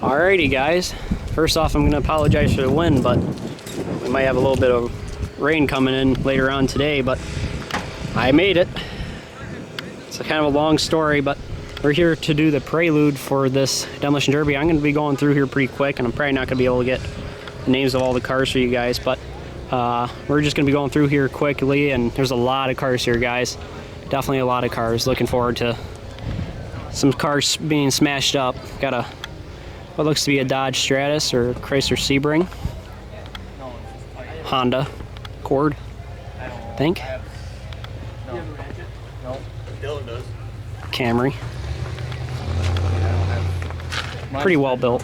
Alrighty guys, first off I'm going to apologize for the wind, but we might have a little bit of rain coming in later on today, but I made it. It's a kind of a long story, but we're here to do the Prelude for this Demolition Derby. I'm going to be going through here pretty quick, and I'm probably not going to be able to get the names of all the cars for you guys, but we're just going to be going through here quickly, and there's a lot of cars here, guys. Definitely a lot of cars. Looking forward to some cars being smashed up. Got a what looks to be a Dodge Stratus or Chrysler Sebring, Honda Accord, I think. Camry. Pretty well built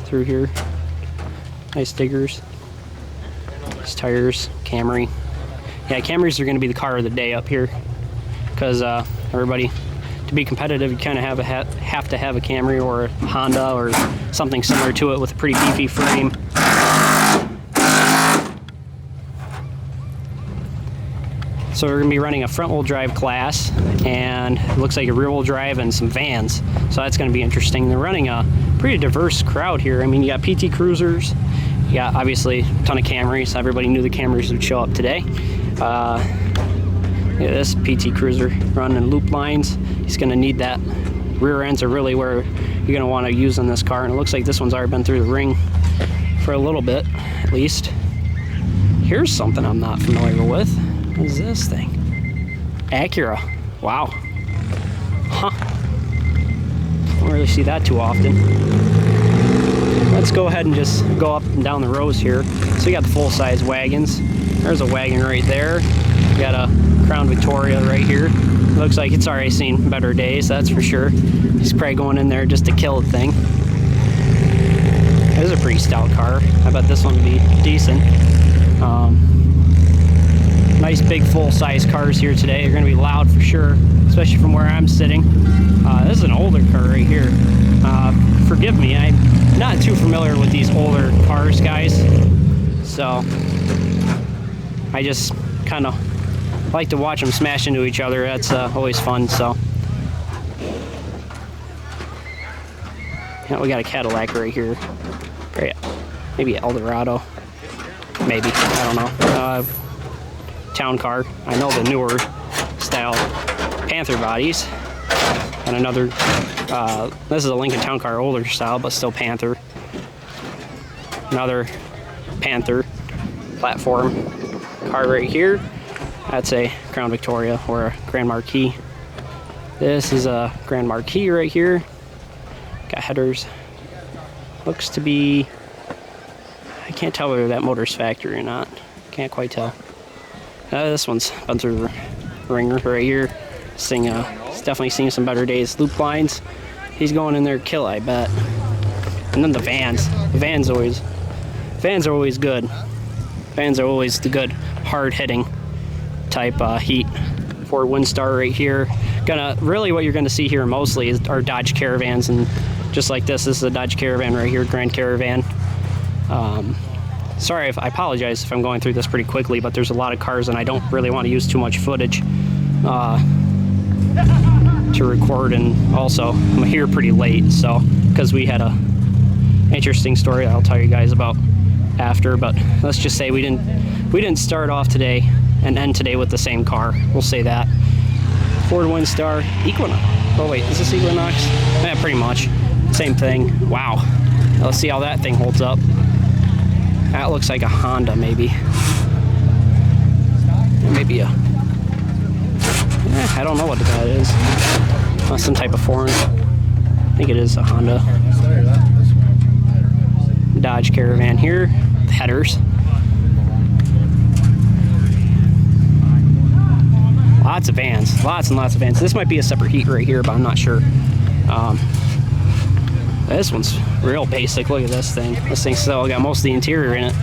through here. Nice diggers. Nice tires. Camry. Yeah, Camrys are going to be the car of the day up here because everybody, to be competitive, you kind of have to have a Camry or a Honda or something similar to it with a pretty beefy frame. So we're going to be running a front-wheel drive class, and it looks like a rear-wheel drive and some vans. So that's going to be interesting. They're running a pretty diverse crowd here. I mean, you got PT Cruisers, you got obviously a ton of Camrys. Everybody knew the Camrys would show up today. Look at this PT Cruiser running loop lines. He's going to need that. Rear ends are really where you're going to want to use on this car, and it looks like this one's already been through the ring for a little bit, at least. Here's something I'm not familiar with. What is this thing? Acura. Wow. Huh. Don't really see that too often. Let's go ahead and just go up and down the rows here. So you got the full-size wagons. There's a wagon right there. You got a Crown Victoria right here. Looks like it's already seen better days, that's for sure. He's probably going in there just to kill the thing. This is a pretty stout car. I bet this one would be decent. Nice big full-size cars here today. They're going to be loud for sure, especially from where I'm sitting. This is an older car right here. Forgive me, I'm not too familiar with these older cars, guys. So I just kind of like to watch them smash into each other. That's always fun. So yeah, we got a Cadillac right here. Maybe Eldorado. Maybe, I don't know. Town car. I know the newer style Panther bodies. And another, this is a Lincoln Town Car, older style, but still Panther. Another Panther platform car right here. That's a Crown Victoria or a Grand Marquis. This is a Grand Marquis right here. Got headers. Looks to be, I can't tell whether that motor's factory or not. Can't quite tell. This one's been through the ringer right here. This thing, it's definitely seen some better days. Loop lines. He's going in there to kill, I bet. And then the vans. The vans are always good. Vans are always the good, hard-hitting type heat. Ford Windstar right here. Really what you're gonna see here mostly is our Dodge Caravans, and just like this is a Dodge Caravan right here, Grand Caravan. Sorry, I apologize if I'm going through this pretty quickly, but there's a lot of cars and I don't really want to use too much footage to record, and also I'm here pretty late, so because we had a interesting story I'll tell you guys about after, but let's just say we didn't start off today and end today with the same car. We'll say that. Ford Windstar Equinox. Oh wait, is this Equinox? Yeah, pretty much. Same thing. Wow. Let's see how that thing holds up. That looks like a Honda, maybe. Maybe I don't know what that is. Some type of foreign. I think it is a Honda. Dodge Caravan here. Headers. Lots of vans. Lots and lots of vans. This might be a separate heat right here, but I'm not sure. This one's real basic. Look at this thing. This thing's still got most of the interior in it.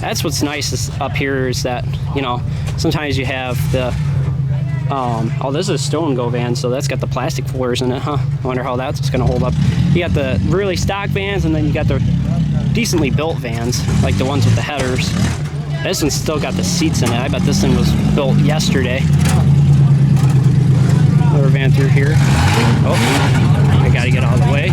That's what's nice up here is that, you know, sometimes you have the, oh, this is a Stone Go van, so that's got the plastic floors in it, huh? I wonder how that's going to hold up. You got the really stock vans, and then you got the decently built vans, like the ones with the headers. This one's still got the seats in it. I bet this thing was built yesterday. Another van through here. Oh, I gotta get out of the way.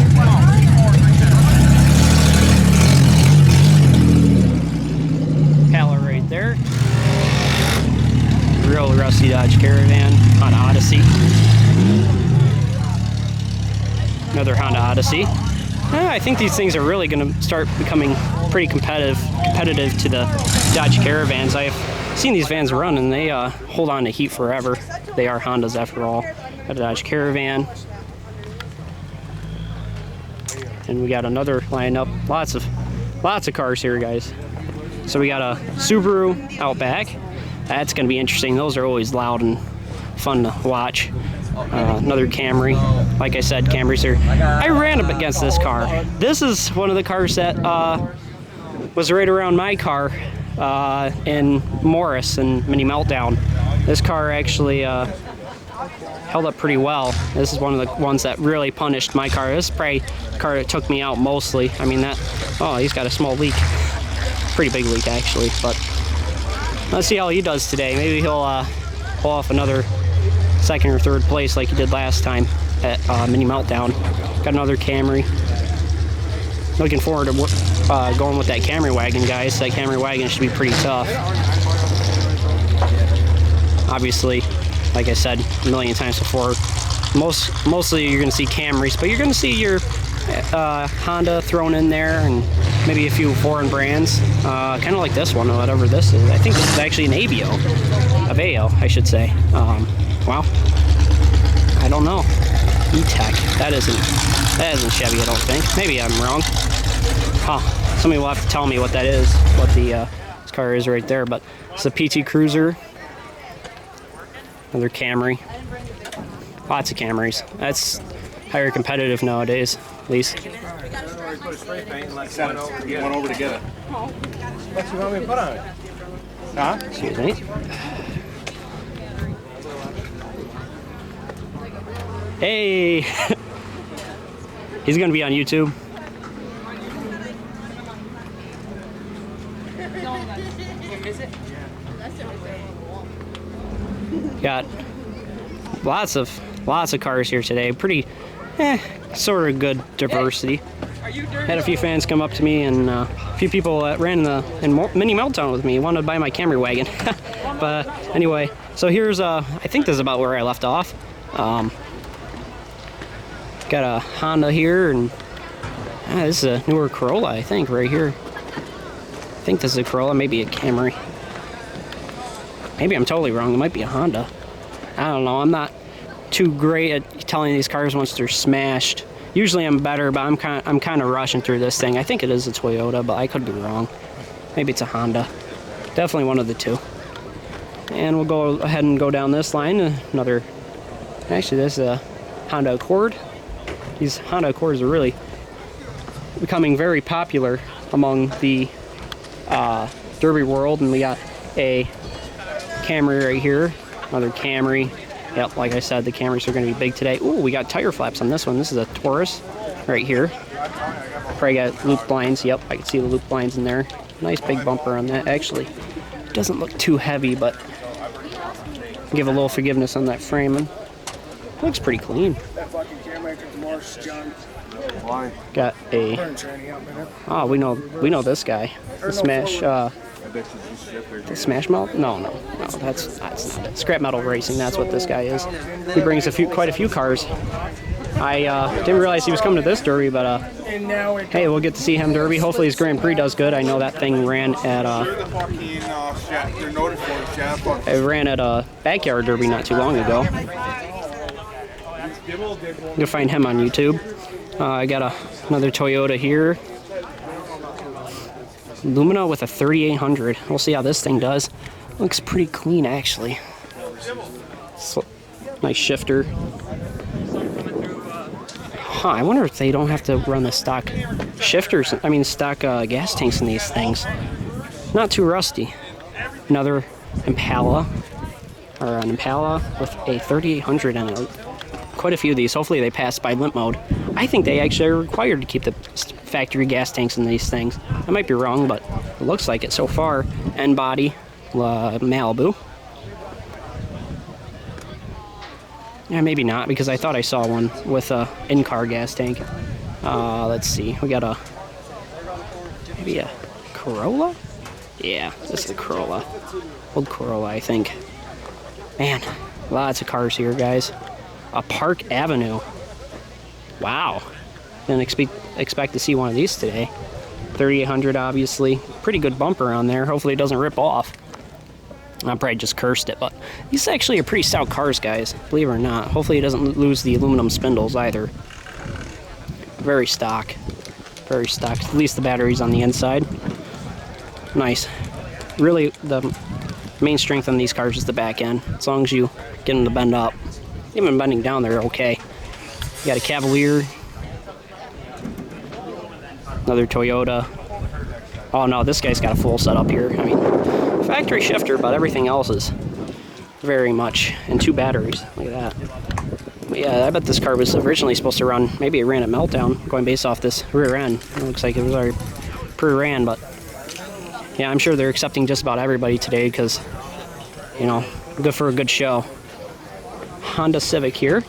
Honda Odyssey. I think these things are really going to start becoming pretty competitive to the Dodge Caravans. I've seen these vans run, and they hold on to heat forever. They are Hondas after all. Got a Dodge Caravan. And we got another lineup. Lots of cars here, guys. So we got a Subaru out back. That's going to be interesting. Those are always loud and fun to watch. Another Camry. Like I said, Camrys are... I ran up against this car. This is one of the cars that was right around my car in Morris and Mini Meltdown. This car actually held up pretty well. This is one of the ones that really punished my car. This is probably the car that took me out mostly. I mean, that... Oh, he's got a small leak. Pretty big leak, actually. But let's see how he does today. Maybe he'll pull off another second or third place like he did last time at Mini Meltdown. Got another Camry. Looking forward to going with that Camry wagon, guys. That Camry wagon should be pretty tough. Obviously, like I said a million times before, mostly you're going to see Camrys, but you're going to see your Honda thrown in there, and maybe a few foreign brands. Kind of like this one, or whatever this is. I think this is actually an Aveo, I should say. Wow. I don't know. E-Tech. That isn't Chevy, I don't think. Maybe I'm wrong. Huh. Somebody will have to tell me what that is, what the this car is right there. But it's a PT Cruiser. Another Camry. Lots of Camrys. That's higher competitive nowadays, at least. Put a spray paint and let one over to get it. What you want me to put on it? Huh? Excuse me. Hey! He's gonna be on YouTube. Got lots of cars here today. Pretty, sort of good diversity. Had a few fans come up to me, and a few people that ran in Mini Meltdown with me wanted to buy my Camry wagon. But anyway, so here's I think this is about where I left off. Got a Honda here, and this is a newer Corolla, I think, right here. I think this is a Corolla, maybe a Camry. Maybe I'm totally wrong. It might be a Honda. I don't know. I'm not too great at telling these cars once they're smashed. Usually I'm better, but I'm kind of rushing through this thing. I think it is a Toyota, but I could be wrong. Maybe it's a Honda. Definitely one of the two. And we'll go ahead and go down this line. Another. Actually, this is a Honda Accord. These Honda Accords are really becoming very popular among the Derby world, and we got a Camry right here, another Camry. Yep, like I said, the Camrys are going to be big today. Ooh, we got tire flaps on this one. This is a Taurus right here. Probably got loop lines. Yep, I can see the loop lines in there. Nice big bumper on that. Actually, it doesn't look too heavy, but give a little forgiveness on that framing. Looks pretty clean. Got a. Oh, we know this guy. The Smash Melt? No, that's not it. Scrap Metal Racing. That's what this guy is. He brings quite a few cars. I didn't realize he was coming to this Derby, but hey, we'll get to see him Derby. Hopefully his Grand Prix does good. I know that thing ran at a backyard Derby not too long ago. You'll find him on YouTube. I got another Toyota here. Lumina with a 3800. We'll see how this thing does. Looks pretty clean, actually. Nice shifter. Huh, I wonder if they don't have to run the stock shifters, stock gas tanks in these things. Not too rusty. Another Impala, or an Impala with a 3800 in it. Quite a few of these. Hopefully they pass by limp mode. I think they actually are required to keep the factory gas tanks in these things. I might be wrong, but it looks like it so far. End body, Malibu. Yeah, maybe not, because I thought I saw one with a in-car gas tank. Let's see. We got maybe a Corolla? Yeah, this is a Corolla. Old Corolla, I think. Man, lots of cars here, guys. A Park Avenue. Wow. Didn't expect to see one of these today. 3800, obviously. Pretty good bumper on there. Hopefully it doesn't rip off. I probably just cursed it, but these actually are pretty stout cars, guys. Believe it or not. Hopefully it doesn't lose the aluminum spindles either. Very stock. Very stock. At least the battery's on the inside. Nice. Really, the main strength on these cars is the back end. As long as you get them to bend up. Even bending down, they're okay. You got a Cavalier. Another Toyota. Oh no, this guy's got a full setup here. I mean, factory shifter, but everything else is very much. And 2 batteries. Look at that. But yeah, I bet this car was originally supposed to run. Maybe it ran at meltdown, going based off this rear end. It looks like it was already pre-ran, but yeah, I'm sure they're accepting just about everybody today because, you know, good for a good show. Honda Civic here.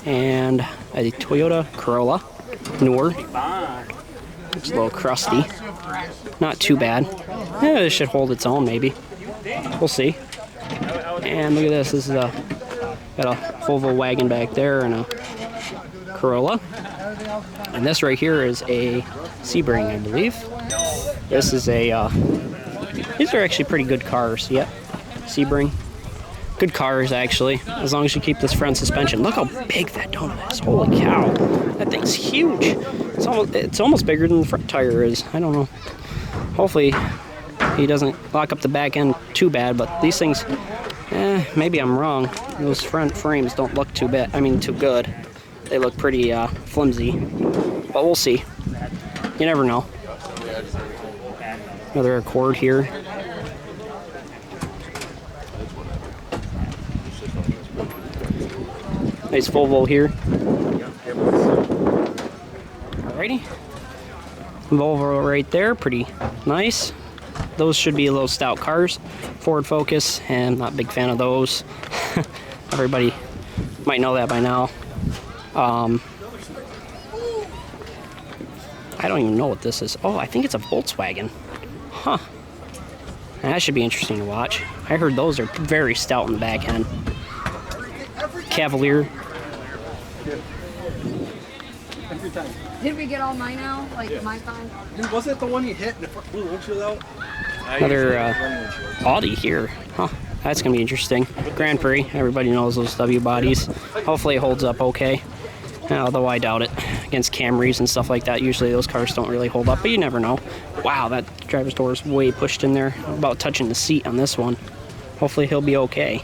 And a Toyota Corolla. Newer. It's a little crusty. Not too bad. Yeah, it should hold its own, maybe. We'll see. And look at this. This is got a Volvo wagon back there and a Corolla. And this right here is a Sebring, I believe. This is a, these are actually pretty good cars. Yep, Sebring. Good cars, actually, as long as you keep this front suspension. Look how big that donut is. Holy cow. That thing's huge. It's almost bigger than the front tire is. I don't know. Hopefully, he doesn't lock up the back end too bad, but these things, maybe I'm wrong. Those front frames don't look too bad. I mean, too good. They look pretty flimsy, but we'll see. You never know. Another Accord here. Nice Volvo here. Alrighty. Volvo right there, pretty nice. Those should be a little stout cars. Ford Focus, and I'm not a big fan of those. Everybody might know that by now. I don't even know what this is. Oh, I think it's a Volkswagen. Huh. That should be interesting to watch. I heard those are very stout in the back end. Cavalier. Did we get all mine now? Like my phone? Wasn't it the one you hit and it blew the windshield out? Another Audi here. Huh. That's going to be interesting. Grand Prix. Everybody knows those W bodies. Hopefully it holds up okay. Although I doubt it. Against Camrys and stuff like that, usually those cars don't really hold up, but you never know. Wow, that driver's door is way pushed in there. I'm about touching the seat on this one. Hopefully he'll be okay.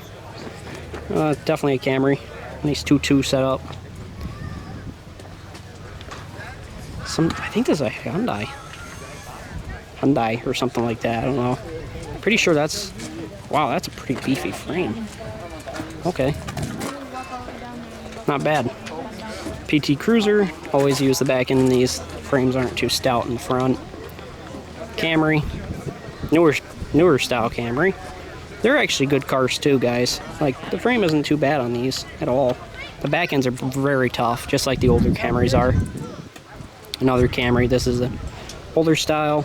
Definitely a Camry. Nice 2.2 setup. I think there's a Hyundai or something like that. I don't know. Pretty sure that's. Wow, that's a pretty beefy frame. Okay. Not bad. PT Cruiser. Always use the back end. These frames aren't too stout in front. Camry. Newer style Camry. They're actually good cars too, guys. Like, the frame isn't too bad on these at all. The back ends are very tough, just like the older Camrys are. Another Camry. This is an older style.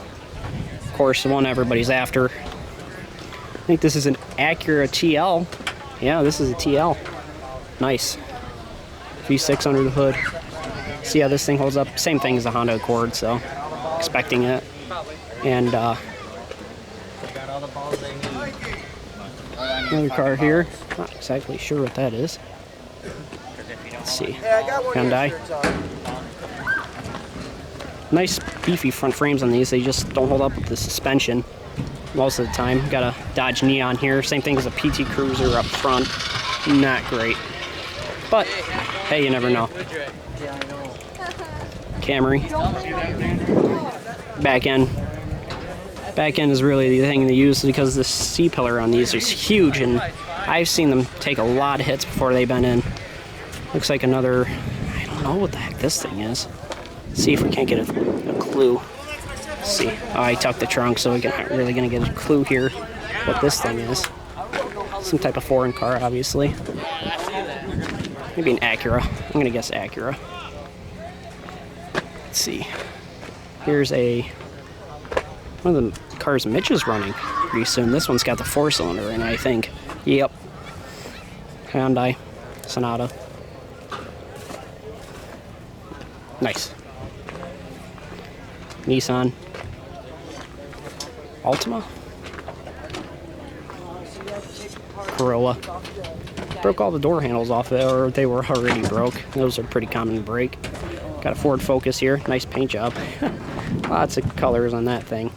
Of course, the one everybody's after. I think this is an Acura TL. Yeah, this is a TL. Nice. V6 under the hood. See how this thing holds up? Same thing as the Honda Accord, so expecting it. And another car here. Not exactly sure what that is. Let's see. Hyundai. Nice beefy front frames on these. They just don't hold up with the suspension most of the time. Got a Dodge Neon here. Same thing as a PT Cruiser up front. Not great. But, hey, you never know. Camry. Back end. Back end is really the thing they use because the C-pillar on these is huge, and I've seen them take a lot of hits before they've been in. Looks like another, I don't know what the heck this thing is. Let's see if we can't get a clue. Let's see. Oh, I tucked the trunk, so we're not really going to get a clue here what this thing is. Some type of foreign car, obviously. Maybe an Acura. I'm going to guess Acura. Let's see. Here's one of the cars Mitch is running pretty soon. This one's got the 4-cylinder in it, I think. Yep. Hyundai Sonata. Nice. Nissan Altima. Corolla. Broke all the door handles off it, or they were already broke. Those are pretty common to break. Got a Ford Focus here. Nice paint job. Lots of colors on that thing.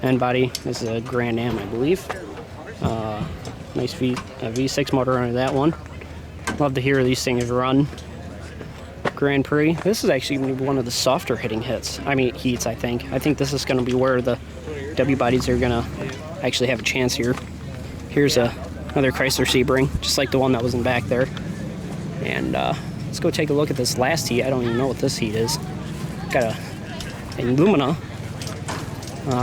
End body. This is a Grand Am, I believe. Nice V6 motor under that one. Love to hear these things run. Grand Prix. This is actually one of the softer hitting heats, I think. I think this is going to be where the W bodies are going to actually have a chance here. Here's another Chrysler Sebring, just like the one that was in back there. And let's go take a look at this last heat. I don't even know what this heat is. Got a Lumina.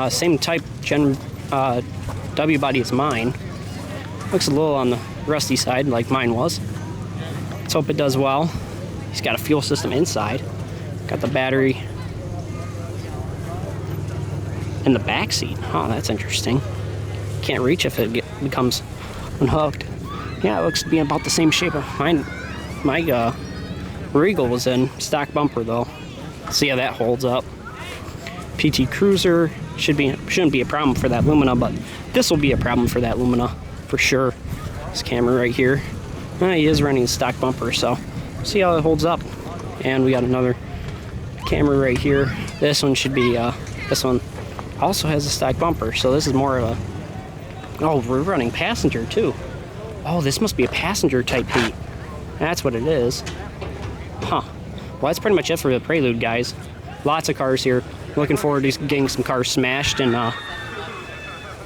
Same type W body as mine. Looks a little on the rusty side like mine was. Let's hope it does well. He's got a fuel system inside. Got the battery in the back seat. Oh, that's interesting. Can't reach if it becomes unhooked. Yeah, it looks to be about the same shape of mine. My Regal was in stock bumper though. See how that holds up. PT Cruiser shouldn't be a problem for that Lumina, but this will be a problem for that Lumina for sure. This camera right here. He is running a stock bumper, so see how it holds up. And we got another camera right here. This one should be this one also has a stock bumper, so this is more of a, oh, we're running passenger too. Oh, this must be a passenger type heat. That's what it is. Huh. Well, that's pretty much it for the Prelude, guys. Lots of cars here. Looking forward to getting some cars smashed, and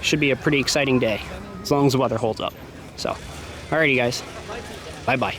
should be a pretty exciting day as long as the weather holds up. So, alrighty guys, bye bye.